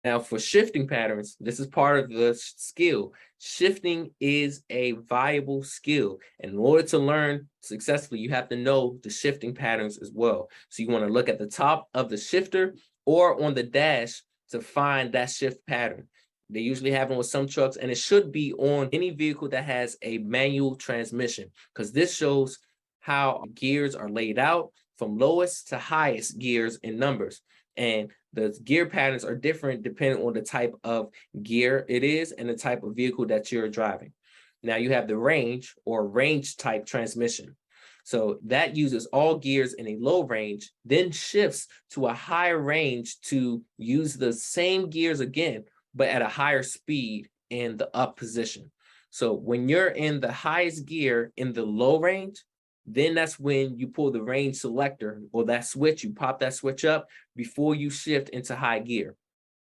Now, for shifting patterns, this is part of the skill. Shifting is a viable skill. In order to learn successfully, you have to know the shifting patterns as well. So you want to look at the top of the shifter or on the dash to find that shift pattern. They usually have them with some trucks, and it should be on any vehicle that has a manual transmission, because this shows how gears are laid out from lowest to highest gears in numbers. And the gear patterns are different depending on the type of gear it is and the type of vehicle that you're driving. Now you have the range or range type transmission. So that uses all gears in a low range, then shifts to a higher range to use the same gears again, but at a higher speed in the up position. So when you're in the highest gear in the low range, then that's when you pull the range selector or that switch, you pop that switch up before you shift into high gear.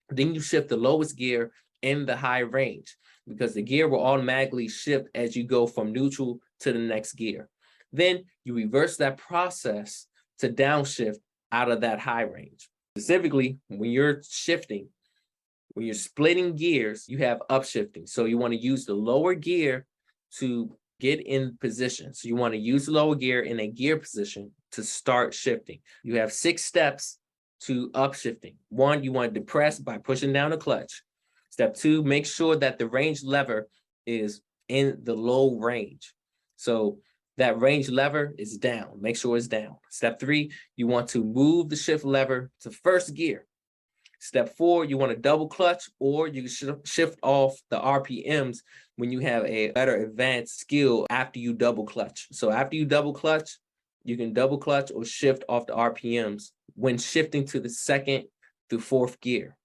Then you shift the lowest gear in the high range, because the gear will automatically shift as you go from neutral to the next gear. Then you reverse that process to downshift out of that high range. Specifically, when you're shifting, when you're splitting gears, you have upshifting. So you want to use the lower gear to get in position. So you want to use the lower gear in a gear position to start shifting. You have 6 steps to upshifting. 1, you want to depress by pushing down the clutch. Step 2, make sure that the range lever is in the low range. So that range lever is down. Make sure it's down. Step 3, you want to move the shift lever to first gear. Step 4, you want to double clutch, or you can shift off the RPMs when you have a better advanced skill after you double clutch. So after you double clutch, you can double clutch or shift off the RPMs when shifting to the 2nd through 4th gear.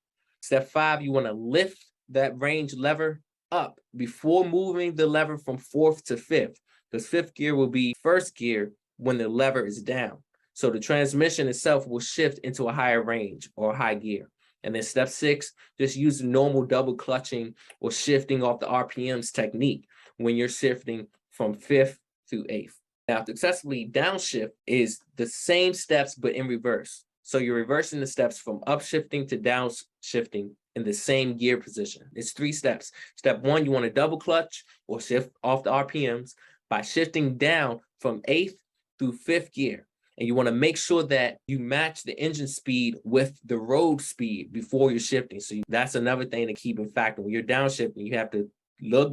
Step 5, you want to lift that range lever up before moving the lever from 4th to 5th, because 5th gear will be 1st gear when the lever is down. So the transmission itself will shift into a higher range or high gear. And then step 6, just use the normal double clutching or shifting off the RPMs technique when you're shifting from 5th to 8th. Now, successfully downshift is the same steps, but in reverse. So you're reversing the steps from upshifting to downshifting in the same gear position. It's 3 steps. Step 1, you want to double clutch or shift off the RPMs by shifting down from 8th through 5th gear. And you want to make sure that you match the engine speed with the road speed before you're shifting. So that's another thing to keep in factor. When you're downshifting, you have to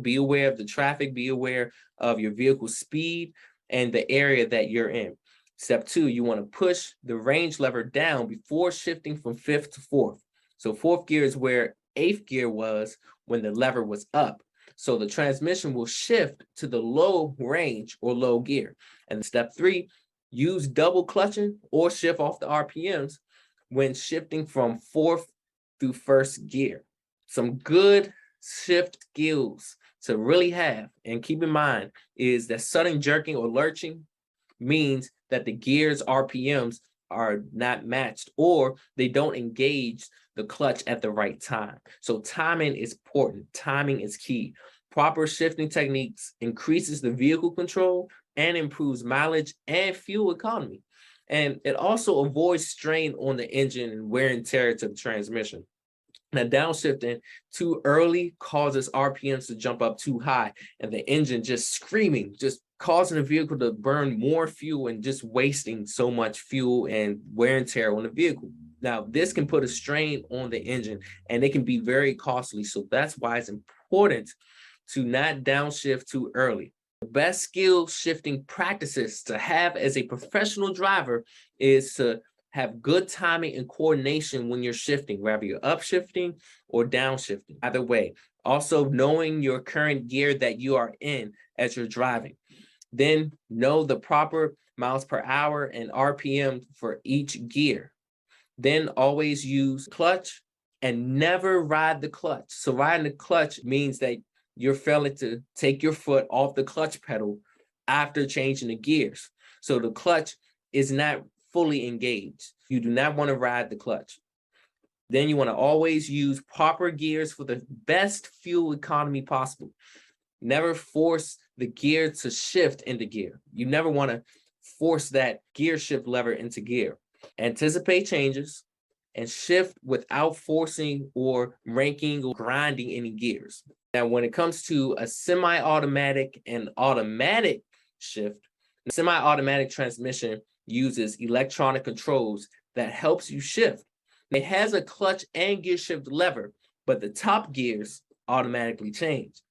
be aware of the traffic, be aware of your vehicle speed and the area that you're in. Step 2, you want to push the range lever down before shifting from 5th to 4th. So 4th gear is where 8th gear was when the lever was up. So the transmission will shift to the low range or low gear. And step 3, use double clutching or shift off the RPMs when shifting from 4th through 1st gear. Some good shift skills to really have and keep in mind is that sudden jerking or lurching means that the gear's RPMs are not matched or they don't engage the clutch at the right time. So timing is important. Timing is key. Proper shifting techniques increases the vehicle control and improves mileage and fuel economy. And it also avoids strain on the engine and wear and tear to the transmission. Now, downshifting too early causes RPMs to jump up too high and the engine just screaming, just causing the vehicle to burn more fuel and just wasting so much fuel and wear and tear on the vehicle. Now, this can put a strain on the engine and it can be very costly. So that's why it's important to not downshift too early. The best skill shifting practices to have as a professional driver is to have good timing and coordination when you're shifting, whether you're upshifting or downshifting. Either way, also knowing your current gear that you are in as you're driving. Then know the proper miles per hour and RPM for each gear. Then always use clutch and never ride the clutch. So riding the clutch means that you're failing to take your foot off the clutch pedal after changing the gears. So the clutch is not fully engaged. You do not want to ride the clutch. Then you want to always use proper gears for the best fuel economy possible. Never force the gear to shift into gear. You never want to force that gear shift lever into gear. Anticipate changes and shift without forcing or ranking or grinding any gears. Now, when it comes to a semi-automatic and automatic shift, the semi-automatic transmission uses electronic controls that helps you shift. It has a clutch and gear shift lever, but the top gears automatically change.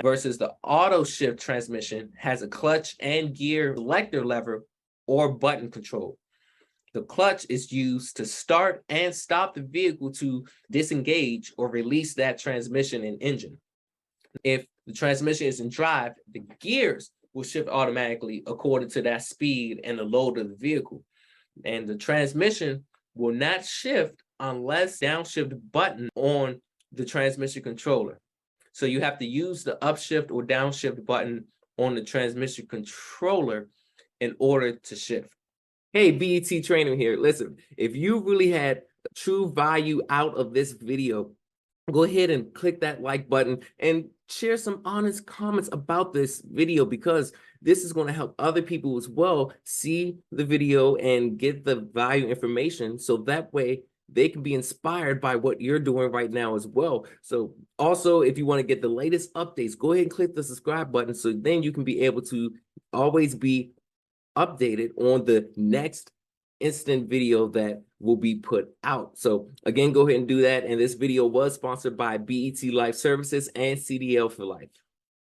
Versus the auto shift transmission has a clutch and gear selector lever or button control. The clutch is used to start and stop the vehicle to disengage or release that transmission and engine. If the transmission is in drive, the gears will shift automatically according to that speed and the load of the vehicle. And the transmission will not shift unless downshift button on the transmission controller. So you have to use the upshift or downshift button on the transmission controller in order to shift. Hey, BET Trainer here. Listen, if you really had true value out of this video, go ahead and click that like button and share some honest comments about this video, because this is going to help other people as well see the video and get the value information, so that way they can be inspired by what you're doing right now as well. So also, if you want to get the latest updates, go ahead and click the subscribe button, so then you can be able to always be updated on the next instant video that will be put out. So again, go ahead and do that. And this video was sponsored by BET Life Services and CDL for Life.